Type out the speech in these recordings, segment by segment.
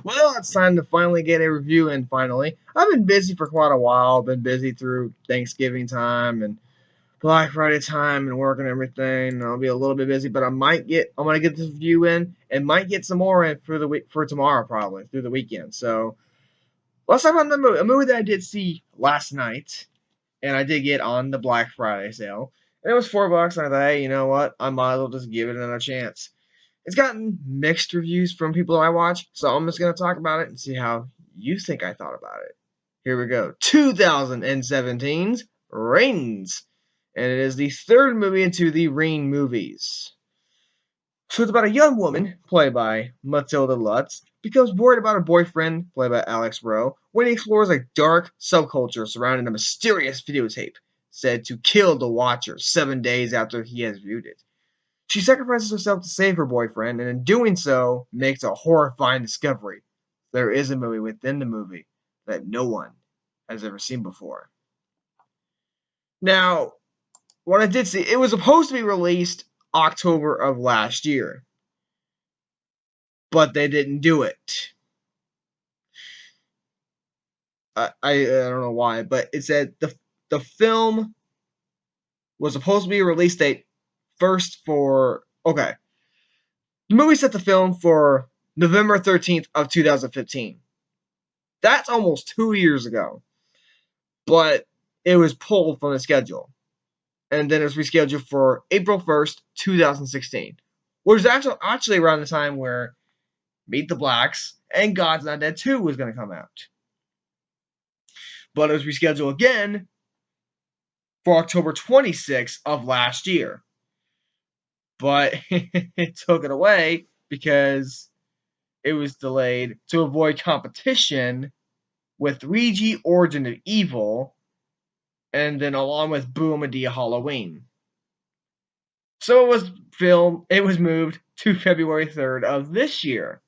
Well, it's time to finally get a review in finally. I've been busy for quite a while. I've been busy through Thanksgiving time and Black Friday time and work and everything. I'll be a little bit busy, but I'm gonna get this review in and might get some more in for the week for tomorrow probably through the weekend. So let's talk about the movie. A movie that I did see last night and I did get on the Black Friday sale. And it was $4 and I thought, hey, you know what? I might as well just give it another chance. It's gotten mixed reviews from people I watch, so I'm just going to talk about it and see how you think I thought about it. Here we go. 2017's Rings. And it is the third movie into the Ring movies. So it's about a young woman, played by Matilda Lutz, becomes worried about her boyfriend, played by Alex Rowe, when he explores a dark subculture surrounding a mysterious videotape said to kill the watcher 7 days after he has viewed it. She sacrifices herself to save her boyfriend, and in doing so, makes a horrifying discovery. There is a movie within the movie that no one has ever seen before. Now, what I did see, it was supposed to be released October of last year, but they didn't do it. I don't know why, but it said the film was supposed to be a release date first for okay. The movie set the film for November 13th of 2015. That's almost 2 years ago, but it was pulled from the schedule, and then it was rescheduled for April 1st, 2016, which was actually around the time where Meet the Blacks and God's Not Dead 2 was going to come out. But it was rescheduled again for October 26th of last year. But it took it away because it was delayed to avoid competition with 3G Origin of Evil, and then along with Boom Madea Halloween. So it was moved to February 3rd of this year.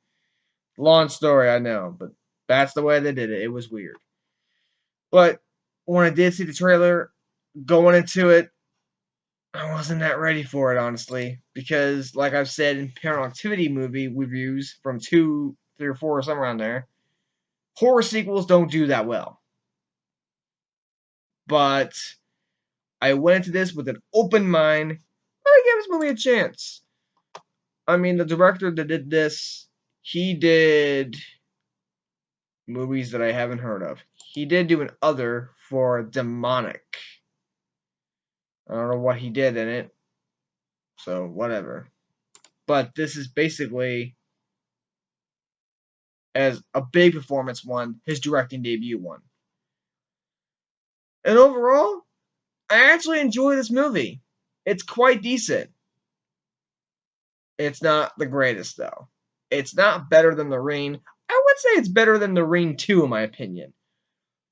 Long story, I know, but that's the way they did it. It was weird. But when I did see the trailer, going into it, I wasn't that ready for it, honestly, because like I've said in Paranormal Activity movie reviews from 2, 3, or 4, or somewhere around there, horror sequels don't do that well. But I went into this with an open mind. I gave this movie a chance. I mean, the director that did this, he did movies that I haven't heard of. He did do an other for Demonic. I don't know what he did in it, so whatever. But this is basically, as a big performance one, his directing debut one. And overall, I actually enjoy this movie. It's quite decent. It's not the greatest, though. It's not better than The Ring. I would say it's better than The Ring 2, in my opinion.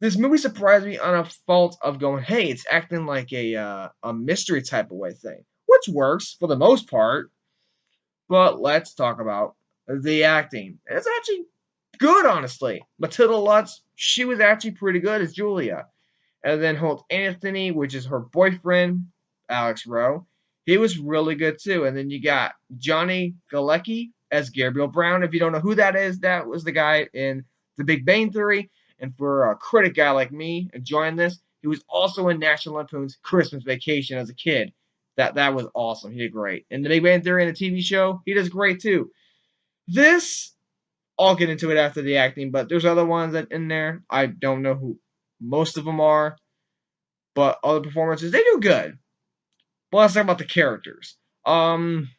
This movie surprised me on a fault of going, hey, it's acting like a mystery type of way thing, which works for the most part. But let's talk about the acting. It's actually good, honestly. Matilda Lutz, she was actually pretty good as Julia. And then Holt Anthony, which is her boyfriend, Alex Rowe, he was really good too. And then you got Johnny Galecki as Gabriel Brown. If you don't know who that is, that was the guy in The Big Bang Theory. And for a critic guy like me enjoying this, he was also in National Lampoon's Christmas Vacation as a kid. That was awesome. He did great. In The Big Bang Theory and the TV show, he does great too. This, I'll get into it after the acting, but there's other ones that in there. I don't know who most of them are, but other performances, they do good. But let's talk about the characters. Some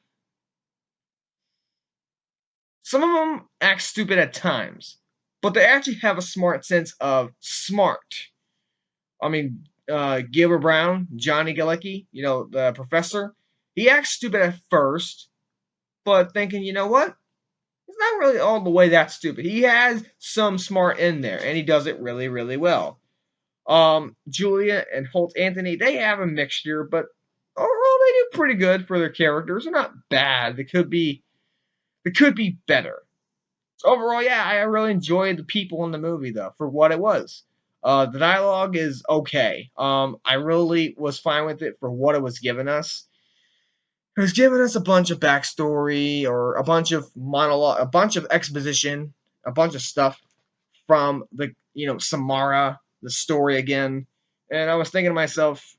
of them act stupid at times, but they actually have a smart sense of smart. I mean, Gilbert Brown, Johnny Galecki, the professor, he acts stupid at first, but thinking, you know what? It's not really all the way that stupid. He has some smart in there, and he does it really, really well. Julia and Holt Anthony, they have a mixture, but overall they do pretty good for their characters. They're not bad. They could be better. So overall, yeah, I really enjoyed the people in the movie though for what it was. The dialogue is okay. I really was fine with it for what it was giving us. It was giving us a bunch of backstory or a bunch of monologue, a bunch of exposition, a bunch of stuff from the Samara, the story again, and I was thinking to myself,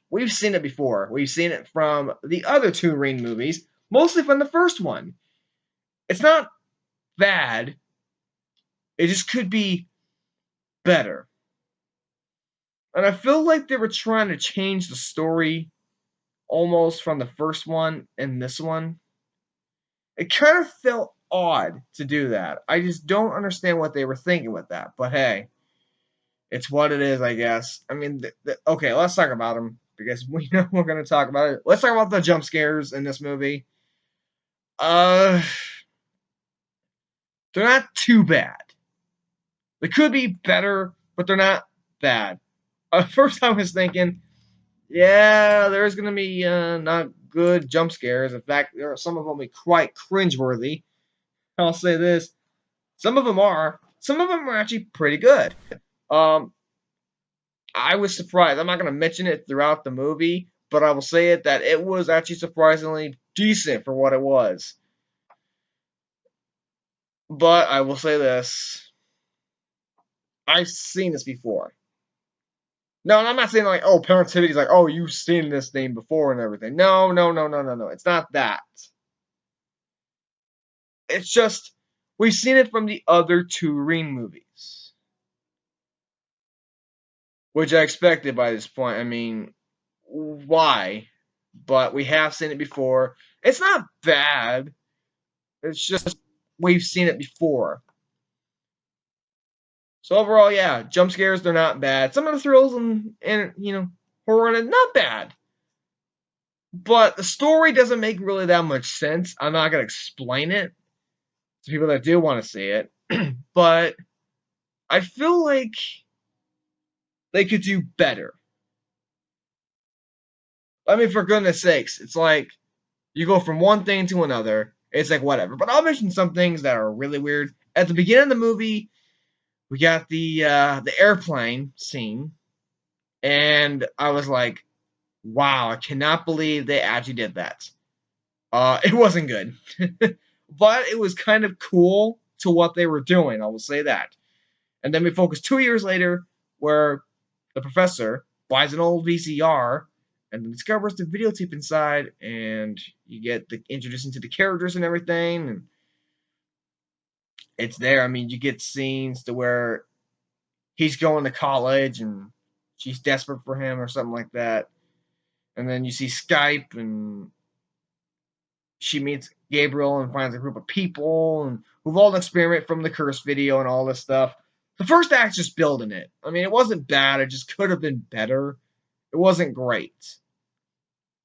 we've seen it before. We've seen it from the other two Ring movies, mostly from the first one. It's not bad. It just could be better. And I feel like they were trying to change the story almost from the first one and this one. It kind of felt odd to do that. I just don't understand what they were thinking with that. But hey, it's what it is, I guess. I mean, okay, let's talk about them because we know we're going to talk about it. Let's talk about the jump scares in this movie. Uh, they're not too bad. They could be better, but they're not bad. First, I was thinking, yeah, there's going to be not good jump scares. In fact, there are some of them quite cringeworthy. I'll say this: some of them are. Some of them are actually pretty good. Um, I was surprised. I'm not going to mention it throughout the movie, but I will say it that it was actually surprisingly decent for what it was. But I will say this: I've seen this before. No, and I'm not saying like, oh, Parentivity's like, oh, you've seen this thing before and everything. No, no, no, no, no, no. It's not that. It's just we've seen it from the other two Ring movies, which I expected by this point. I mean, why? But we have seen it before. It's not bad. It's just we've seen it before. So overall, yeah, jump scares they're not bad. Some of the thrills and horror in it not bad. But the story doesn't make really that much sense. I'm not gonna explain it to people that do want to see it. But I feel like they could do better. I mean, for goodness sakes, it's like you go from one thing to another. It's like whatever. But I'll mention some things that are really weird. At the beginning of the movie, we got the airplane scene, and I was like, wow, I cannot believe they actually did that. It wasn't good, but it was kind of cool to what they were doing. I will say that. And then we focus 2 years later, where the professor buys an old VCR and then discovers the videotape inside, and you get introduced into the characters and everything, and it's there. I mean, you get scenes to where he's going to college and she's desperate for him or something like that. And then you see Skype and she meets Gabriel and finds a group of people and who've all experiment from the curse video and all this stuff. The first act's just building it. I mean, it wasn't bad. It just could have been better. It wasn't great.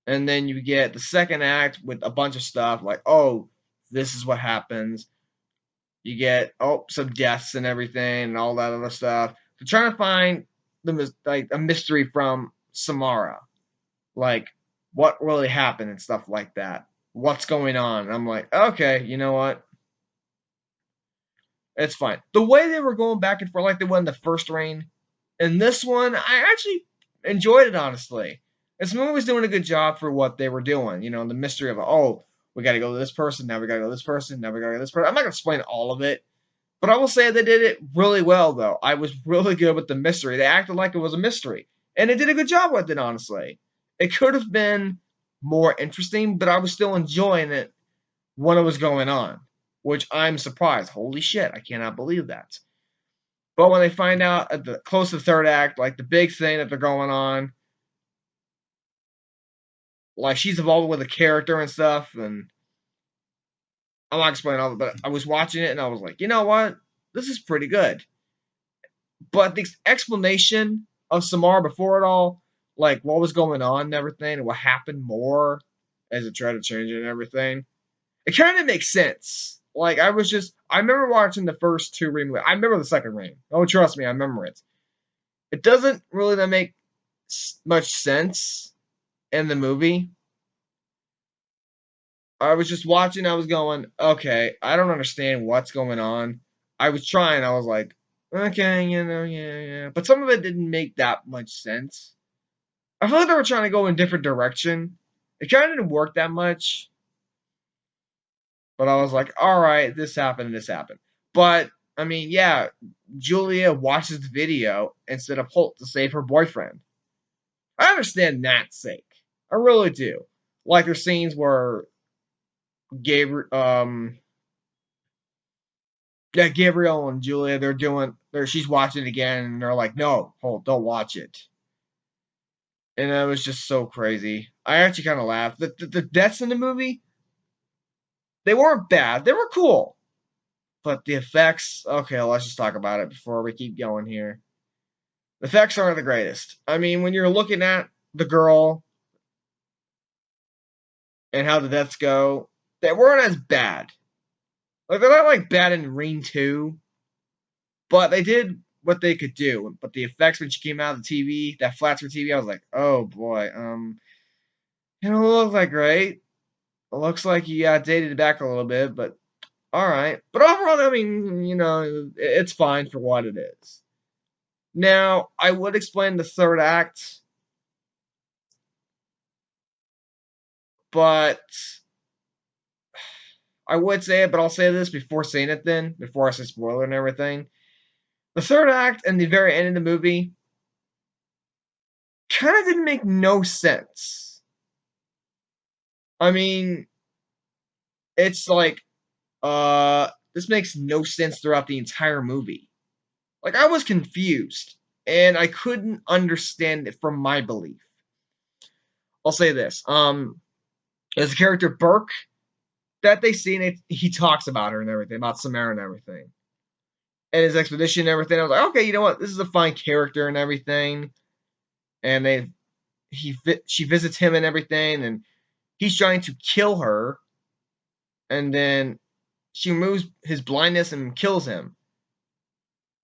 And then you get the second act with a bunch of stuff like, oh, this is what happens. You get some deaths and everything and all that other stuff. They're trying to find a mystery from Samara, like what really happened and stuff like that. What's going on? And I'm like, okay, you know what? It's fine. The way they were going back and forth, like they were in the first Reign, and this one, I actually enjoyed it honestly. This movie was doing a good job for what they were doing. You know, the mystery of we got to go to this person, now we got to go to this person, now we got to go to this person. I'm not gonna explain all of it, but I will say they did it really well, though. I was really good with the mystery. They acted like it was a mystery. And it did a good job with it, honestly. It could have been more interesting, but I was still enjoying it when it was going on, which I'm surprised. Holy shit, I cannot believe that. But when they find out at the close to the third act, like the big thing that they're going on, like she's involved with a character and stuff, and I'm not explaining all of it, but I was watching it and I was like, you know what? This is pretty good. But the explanation of Samar before it all, like what was going on and everything, and what happened more as it tried to change it and everything, it kind of makes sense. Like I remember watching the first two Reign movies. I remember the second Reign. Oh, trust me, I remember it. It doesn't really make much sense in the movie. I was just watching. I was going, okay, I don't understand what's going on. I was trying. I was like, okay, yeah. But some of it didn't make that much sense. I feel like they were trying to go in a different direction. It kind of didn't work that much. But I was like, all right, this happened and this happened. But I mean, yeah, Julia watches the video instead of Holt to save her boyfriend. I understand that sake. I really do. Like there's scenes where Gabriel, yeah, Gabriel and Julia, she's watching it again, and they're like, no, Holt, don't watch it. And it was just so crazy. I actually kind of laughed. The deaths in the movie, they weren't bad. They were cool. But the effects, okay, let's just talk about it before we keep going here. The effects aren't the greatest. I mean, when you're looking at the girl and how the deaths go, they weren't as bad. Like, they're not like bad in Ring 2, but they did what they could do. But the effects when she came out of the TV, that flat screen TV, I was like, oh boy, it don't look like great. It looks like you got dated back a little bit, but all right. But overall, I mean, it's fine for what it is. Now, I would explain the third act, but I would say it, but I'll say this before saying it then, before I say spoiler and everything. The third act and the very end of the movie kind of didn't make no sense. I mean, it's like, this makes no sense throughout the entire movie. Like, I was confused, and I couldn't understand it from my belief. I'll say this. As the character Burke that they see, and he talks about her and everything, about Samara and everything, and his expedition and everything. I was like, okay, you know what? This is a fine character and everything. And she visits him and everything, and he's trying to kill her, and then she removes his blindness and kills him.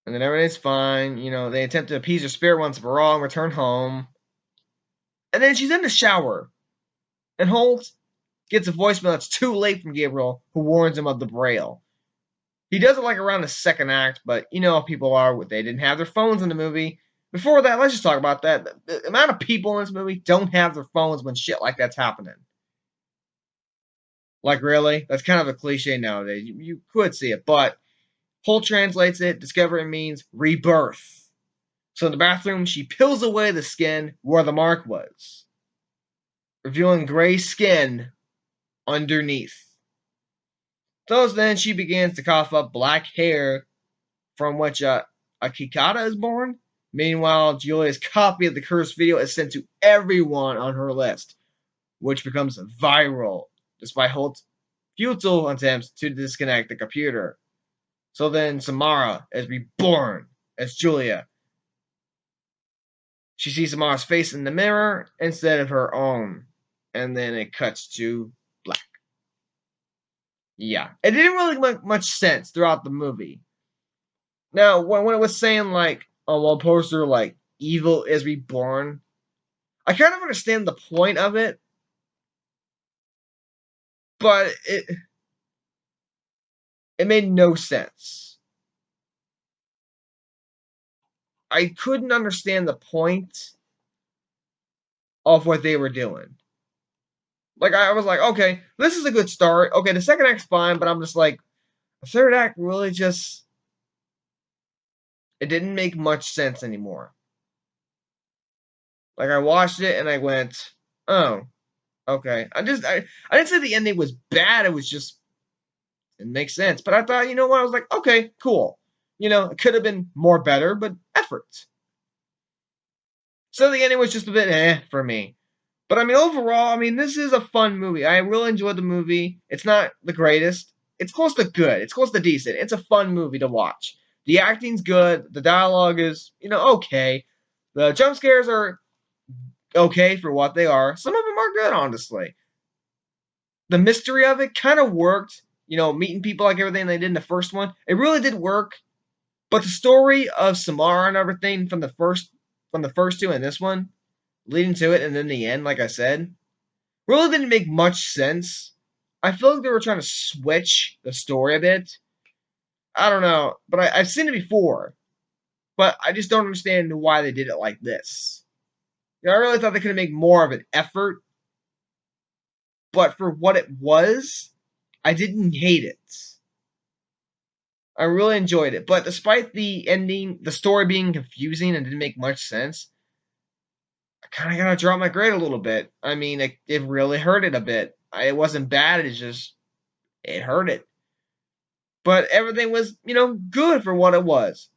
And then everything's fine. They attempt to appease her spirit once for all and return home. And then she's in the shower, and Holt gets a voicemail that's too late from Gabriel, who warns him of the Braille. He does it like around the second act, but you know how people are. They didn't have their phones in the movie. Before that, let's just talk about that. The amount of people in this movie don't have their phones when shit like that's happening. Like, really? That's kind of a cliche nowadays. You could see it, but Holt translates it. Discover it means rebirth. So in the bathroom, she peels away the skin where the mark was, revealing gray skin underneath. So then she begins to cough up black hair from which a Kikata is born. Meanwhile, Julia's copy of the cursed video is sent to everyone on her list, which becomes viral, despite Holt's futile attempts to disconnect the computer. So then Samara is reborn as Julia. She sees Samara's face in the mirror instead of her own. And then it cuts to black. Yeah. It didn't really make much sense throughout the movie. Now, when it was saying, like, on one poster, like, evil is reborn, I kind of understand the point of it, but it made no sense. I couldn't understand the point of what they were doing. Like, I was like, okay, this is a good start. Okay, the second act's fine, but I'm just like, the third act really just, it didn't make much sense anymore. Like, I watched it and I went, oh, okay. I didn't say the ending was bad. It was just, it makes sense. But I thought, you know what? I was like, okay, cool. It could have been more better, but effort. So the ending was just a bit for me. But I mean, overall, I mean, this is a fun movie. I really enjoyed the movie. It's not the greatest. It's close to good. It's close to decent. It's a fun movie to watch. The acting's good. The dialogue is, okay. The jump scares are okay for what they are. Some of them are good, honestly. The mystery of it kind of worked. Meeting people like everything they did in the first one. It really did work. But the story of Samara and everything from the first two and this one, leading to it and then the end, like I said, really didn't make much sense. I feel like they were trying to switch the story a bit. I don't know, but I've seen it before. But I just don't understand why they did it like this. I really thought they could have made more of an effort. But for what it was, I didn't hate it. I really enjoyed it. But despite the ending, the story being confusing and didn't make much sense, I kind of gotta drop my grade a little bit. I mean, it really hurt it a bit. It wasn't bad. It's just it hurt it. But everything was, good for what it was.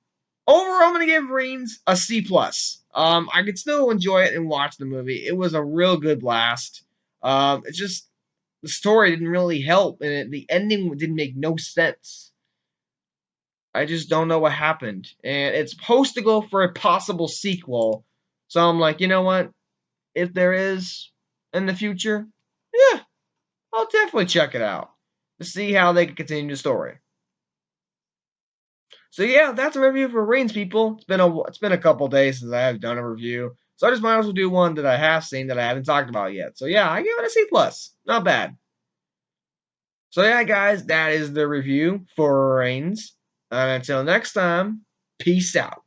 Overall, I'm gonna give Reigns a C plus. I could still enjoy it and watch the movie. It was a real good blast. It's just the story didn't really help, and the ending didn't make no sense. I just don't know what happened, and it's supposed to go for a possible sequel. So I'm like, you know what? If there is in the future, yeah, I'll definitely check it out to see how they can continue the story. So yeah, that's a review for Reigns, people. It's been a couple days since I have done a review, so I just might as well do one that I have seen that I haven't talked about yet. So yeah, I give it a C plus. Not bad. So yeah, guys, that is the review for Reigns. And until next time, peace out.